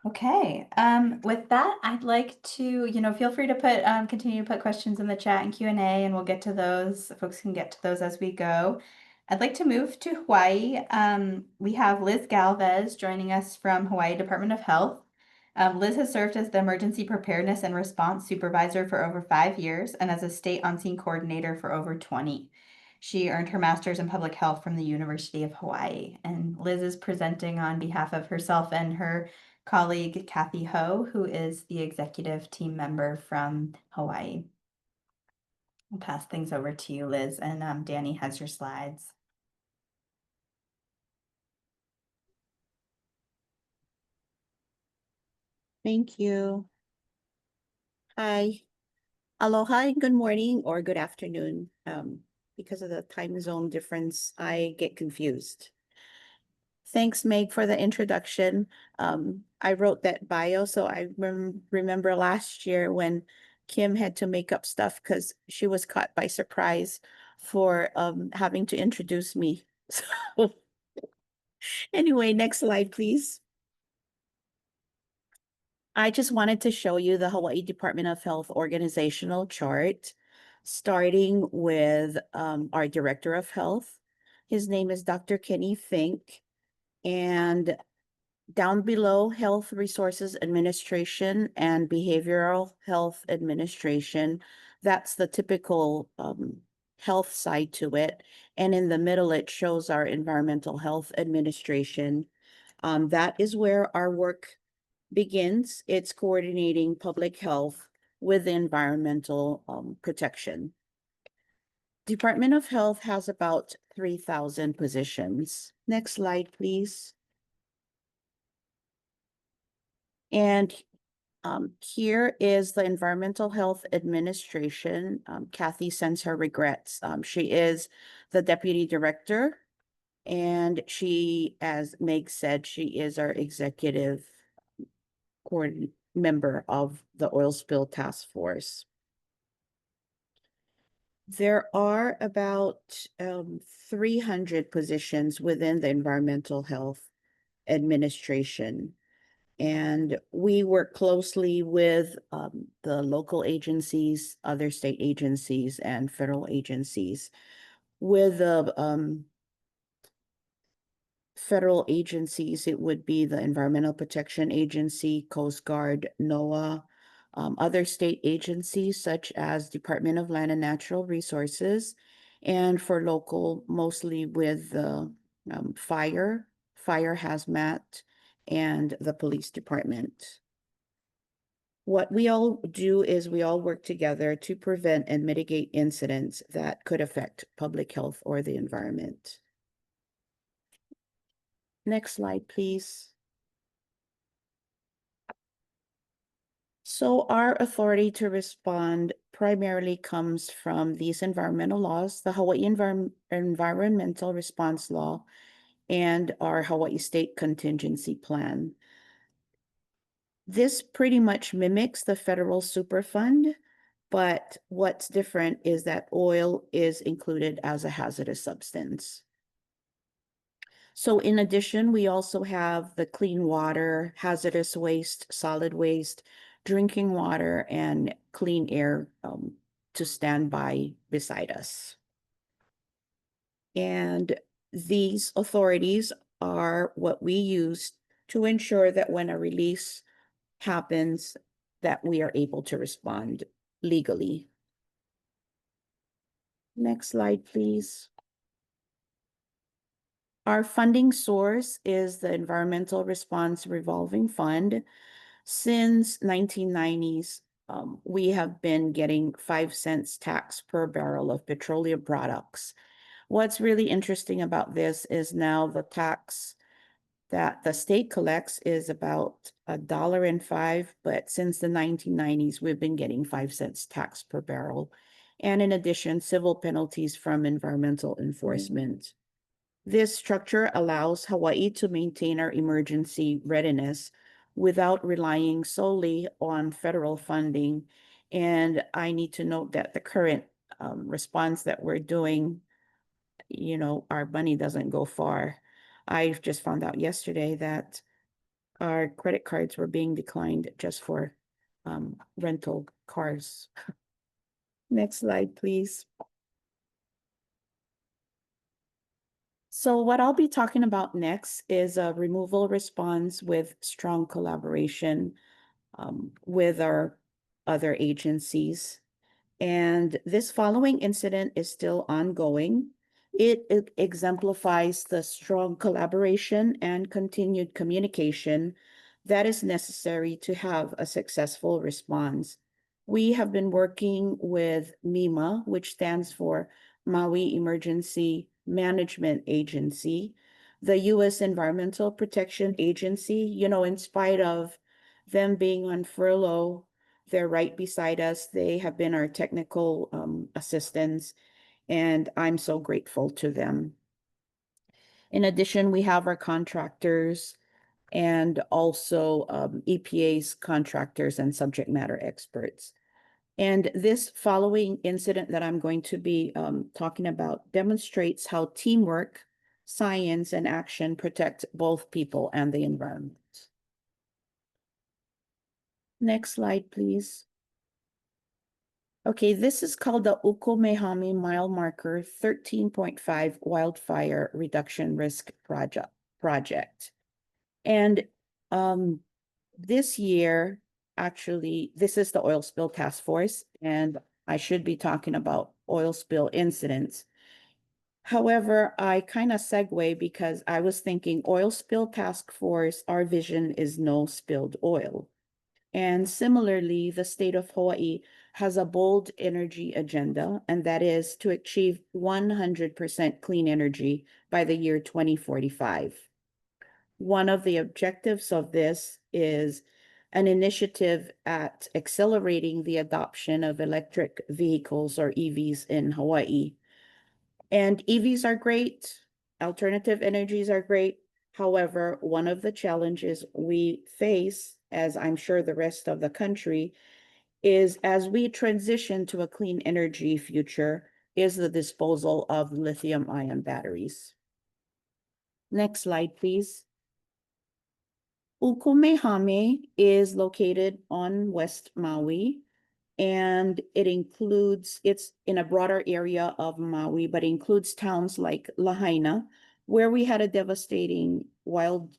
Okay. With that, I'd like to, feel free to continue to put questions in the chat and Q&A, and we'll get to those. Folks can get to those as we go. I'd like to move to Hawaii. We have Liz Galvez joining us from Hawaii Department of Health. Liz has served as the Emergency Preparedness and Response Supervisor for over 5 years and as a state on-scene coordinator for over 20. She earned her master's in public health from the University of Hawaii. And Liz is presenting on behalf of herself and her colleague Kathy Ho, who is the executive team member from Hawaii. I'll pass things over to you, Liz, and Danny has your slides. Thank you. Hi. Aloha and good morning or good afternoon. Because of the time zone difference, I get confused. Thanks, Meg, for the introduction. I wrote that bio, so I remember last year when Kim had to make up stuff because she was caught by surprise for having to introduce me. So anyway, next slide, please. I just wanted to show you the Hawaii Department of Health organizational chart, starting with our Director of Health. His name is Dr. Kenny Fink. And down below, Health Resources Administration and Behavioral Health Administration. That's the typical health side to it. And in the middle, it shows our Environmental Health Administration. That is where our work begins. It's coordinating public health with environmental protection. Department of Health has about 3,000 positions. Next slide, please. And here is the Environmental Health Administration. Kathy sends her regrets. She is the Deputy Director, and she, as Meg said, she is our executive member of the Oil Spill Task Force. There are about 300 positions within the Environmental Health Administration. And we work closely with the local agencies, other state agencies, and federal agencies. With the federal agencies, it would be the Environmental Protection Agency, Coast Guard, NOAA, other state agencies such as Department of Land and Natural Resources, and for local, mostly with the fire hazmat, and the police department. What we all do is we all work together to prevent and mitigate incidents that could affect public health or the environment. Next slide, please. So our authority to respond primarily comes from these environmental laws, the Hawaii Environmental Response Law, and our Hawaii State Contingency Plan. This pretty much mimics the federal Superfund, but what's different is that oil is included as a hazardous substance. So in addition, we also have the clean water, hazardous waste, solid waste, drinking water, and clean air to stand by beside us. And these authorities are what we use to ensure that when a release happens, that we are able to respond legally. Next slide, please. Our funding source is the Environmental Response Revolving Fund. Since 1990s, we have been getting 5 cents tax per barrel of petroleum products. What's really interesting about this is now the tax that the state collects is about $1.05, but since the 1990s, we've been getting 5 cents tax per barrel. And in addition, civil penalties from environmental enforcement. This structure allows Hawaii to maintain our emergency readiness without relying solely on federal funding. And I need to note that the current response that we're doing, our money doesn't go far. I just found out yesterday that our credit cards were being declined just for rental cars. Next slide, please. So what I'll be talking about next is a removal response with strong collaboration with our other agencies. And this following incident is still ongoing. It exemplifies the strong collaboration and continued communication that is necessary to have a successful response. We have been working with MEMA, which stands for Maui Emergency Management Agency, the U.S. Environmental Protection Agency. In spite of them being on furlough, they're right beside us. They have been our technical assistants, and I'm so grateful to them. In addition, we have our contractors and also EPA's contractors and subject matter experts. And this following incident that I'm going to be talking about demonstrates how teamwork, science, and action protect both people and the environment. Next slide, please. Okay, this is called the Ukumehami Mile Marker 13.5 Wildfire Reduction Risk Project. And this year, actually, this is the Oil Spill Task Force, and I should be talking about oil spill incidents. However, I kind of segue because I was thinking Oil Spill Task Force, our vision is no spilled oil. And similarly, the state of Hawaii has a bold energy agenda, and that is to achieve 100% clean energy by the year 2045. One of the objectives of this is an initiative at accelerating the adoption of electric vehicles or EVs in Hawaii. And EVs are great, alternative energies are great. However, one of the challenges we face, as I'm sure the rest of the country, is as we transition to a clean energy future, is the disposal of lithium-ion batteries. Next slide, please. Ukumehame is located on West Maui, and it's in a broader area of Maui, but includes towns like Lahaina, where we had a devastating wildfire,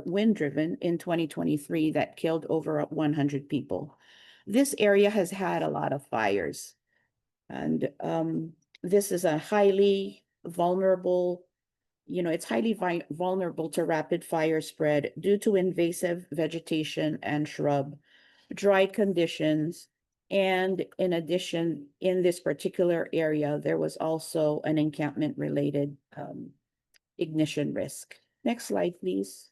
wind-driven, in 2023 that killed over 100 people. This area has had a lot of fires, and this is a highly vulnerable, it's highly vulnerable to rapid fire spread due to invasive vegetation and shrub, dry conditions. And in addition, in this particular area, there was also an encampment-related ignition risk. Next slide, please.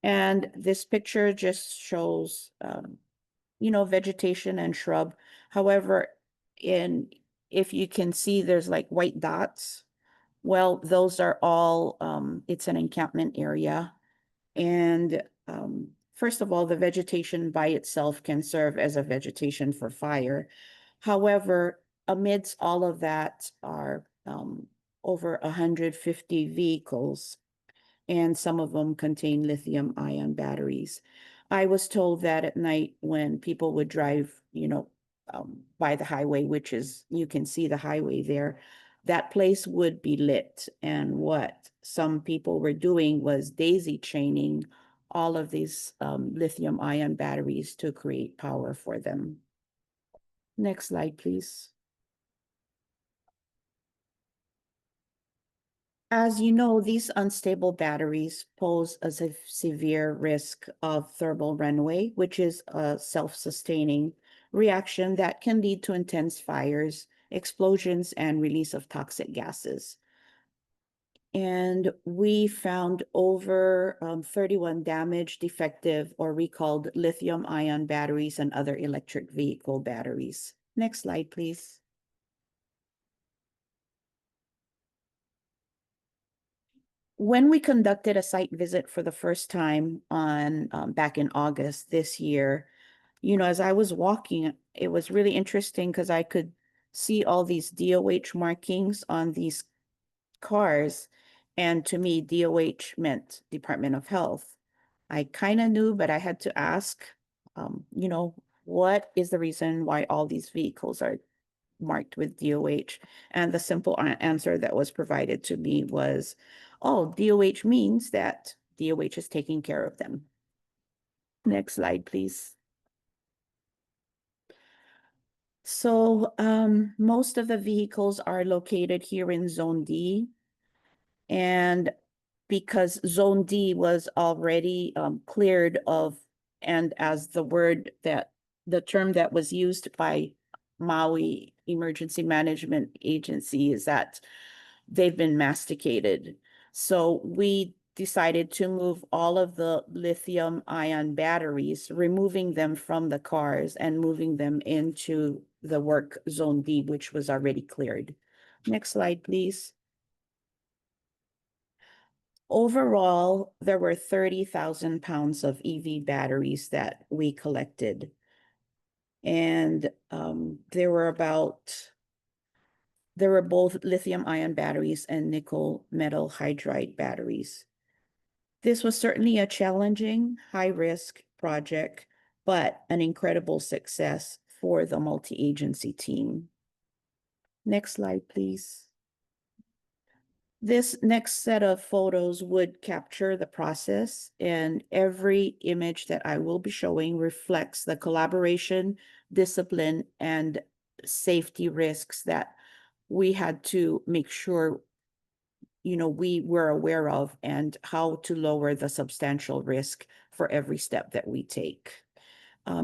And this picture just shows, vegetation and shrub. However, if you can see, there's like white dots. Well, those are all, it's an encampment area. And first of all, the vegetation by itself can serve as a vegetation for fire. However, amidst all of that are over 150 vehicles, and some of them contain lithium-ion batteries. I was told that at night when people would drive, by the highway, which is, you can see the highway there, that place would be lit. And what some people were doing was daisy chaining all of these lithium-ion batteries to create power for them. Next slide, please. As you know, these unstable batteries pose a severe risk of thermal runaway, which is a self-sustaining reaction that can lead to intense fires, explosions, and release of toxic gases. And we found over 31 damaged, defective, or recalled lithium-ion batteries and other electric vehicle batteries. Next slide, please. When we conducted a site visit for the first time on back in August this year, as I was walking, it was really interesting because I could see all these DOH markings on these cars. And to me, DOH meant Department of Health. I kind of knew, but I had to ask, what is the reason why all these vehicles are marked with DOH? And the simple answer that was provided to me was, oh, DOH means that DOH is taking care of them. Next slide, please. So most of the vehicles are located here in Zone D. And because Zone D was already cleared of, and as the term that was used by Maui Emergency Management Agency is that they've been masticated. So we decided to move all of the lithium ion batteries, removing them from the cars and moving them into the work Zone D, which was already cleared. Next slide, please. Overall, there were 30,000 pounds of EV batteries that we collected. And there were both lithium ion batteries and nickel metal hydride batteries. This was certainly a challenging, high-risk project, but an incredible success for the multi-agency team. Next slide, please. This next set of photos would capture the process, and every image that I will be showing reflects the collaboration, discipline, and safety risks that we had to make sure we were aware of, and how to lower the substantial risk for every step that we take.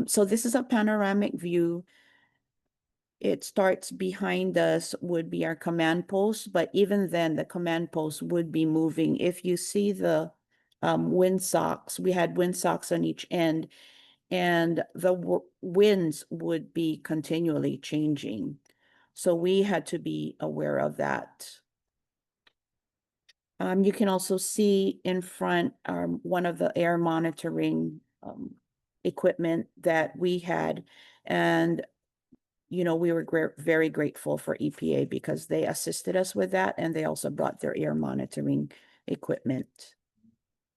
So this is a panoramic view. It starts behind us would be our command post, but even then the command post would be moving. If you see the windsocks, we had windsocks on each end, and the winds would be continually changing. So we had to be aware of that. You can also see in front one of the air monitoring equipment that we had. And, we were very grateful for EPA because they assisted us with that. And they also brought their air monitoring equipment.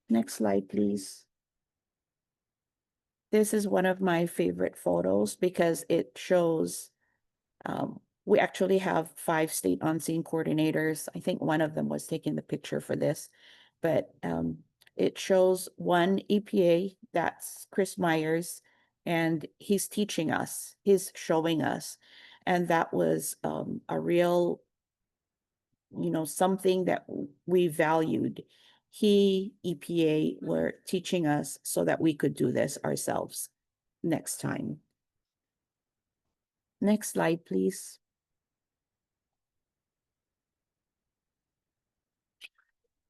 Next slide, please. This is one of my favorite photos because it shows we actually have 5 state on-scene coordinators. I think one of them was taking the picture for this, but it shows one EPA, that's Chris Myers, and he's teaching us, he's showing us. And that was a real, something that we valued. He, EPA, were teaching us so that we could do this ourselves next time. Next slide, please.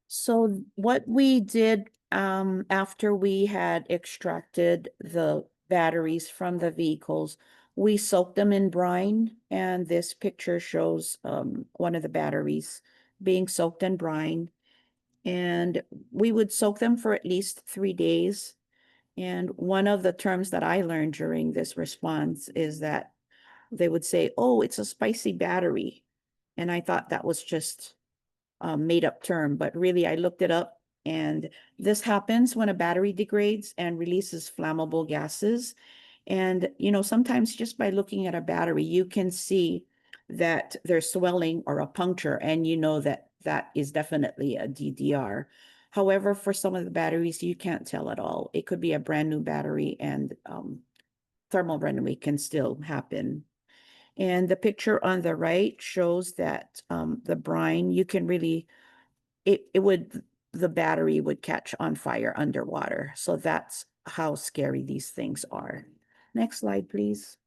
So what we did after we had extracted the batteries from the vehicles, we soaked them in brine, and this picture shows one of the batteries being soaked in brine. And we would soak them for at least 3 days. And one of the terms that I learned during this response is that they would say, "Oh, it's a spicy battery." And I thought that was just made up term, but really I looked it up, and this happens when a battery degrades and releases flammable gases. And, sometimes just by looking at a battery, you can see that there's swelling or a puncture, and that is definitely a DDR. However, for some of the batteries, you can't tell at all. It could be a brand new battery, and thermal runaway can still happen. And the picture on the right shows that the brine, you can really, the battery would catch on fire underwater. So that's how scary these things are. Next slide, please.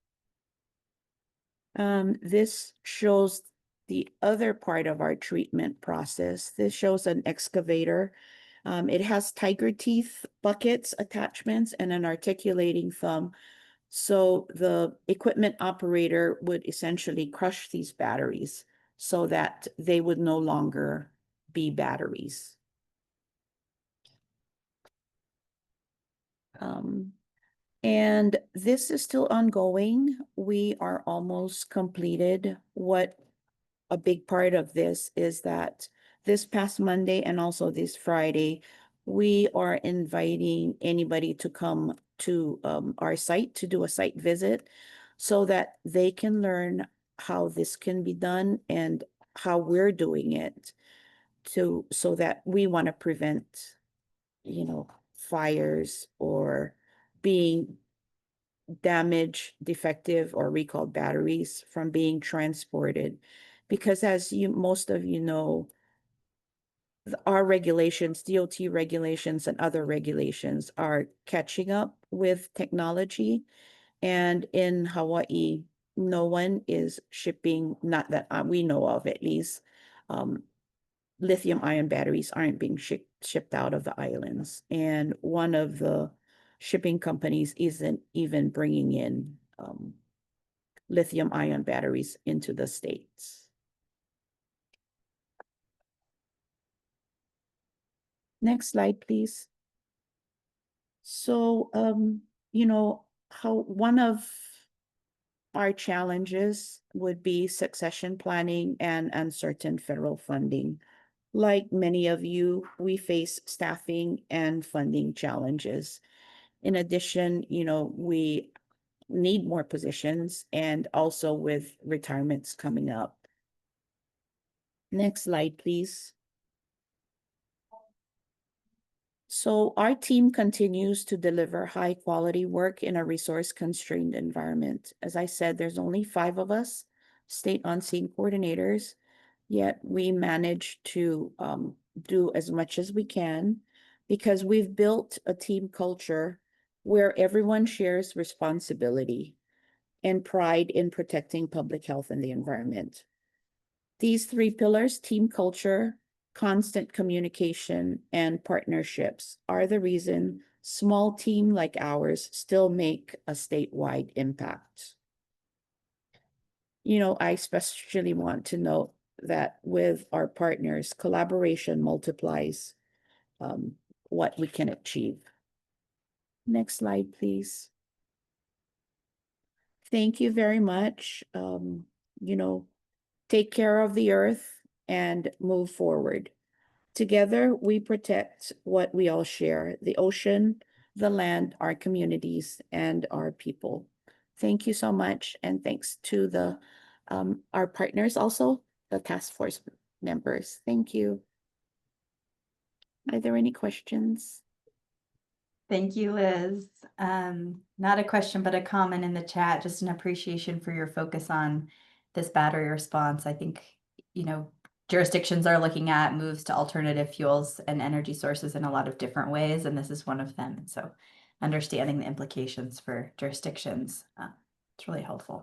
This shows the other part of our treatment process. This shows an excavator. It has tiger teeth buckets, attachments, and an articulating thumb. So the equipment operator would essentially crush these batteries so that they would no longer be batteries. And this is still ongoing. We are almost completed. What a big part of this is that this past Monday and also this Friday, we are inviting anybody to come to our site to do a site visit so that they can learn how this can be done and how we're doing it so that we want to prevent, fires or being damaged, defective, or recalled batteries from being transported. Because as most of you know, our regulations, DOT regulations and other regulations are catching up with technology. And in Hawaii, no one is shipping, not that we know of at least, um, lithium ion batteries aren't being shipped out of the islands. And one of the shipping companies isn't even bringing in lithium ion batteries into the States. Next slide, please. So, how one of our challenges would be succession planning and uncertain federal funding. Like many of you, we face staffing and funding challenges. In addition, we need more positions and also with retirements coming up. Next slide, please. So our team continues to deliver high quality work in a resource constrained environment. As I said, there's only 5 of us, state on-scene coordinators, yet we manage to do as much as we can because we've built a team culture where everyone shares responsibility and pride in protecting public health and the environment. These 3 pillars, team culture, constant communication, and partnerships, are the reason small team like ours still make a statewide impact. I especially want to note that with our partners, collaboration multiplies what we can achieve. Next slide, please. Thank you very much. Take care of the earth and move forward. Together, we protect what we all share, the ocean, the land, our communities, and our people. Thank you so much. And thanks to our partners also, the task force members. Thank you. Are there any questions? Thank you, Liz. Not a question, but a comment in the chat, just an appreciation for your focus on this battery response. I think, jurisdictions are looking at moves to alternative fuels and energy sources in a lot of different ways, and this is one of them. And so understanding the implications for jurisdictions, it's really helpful.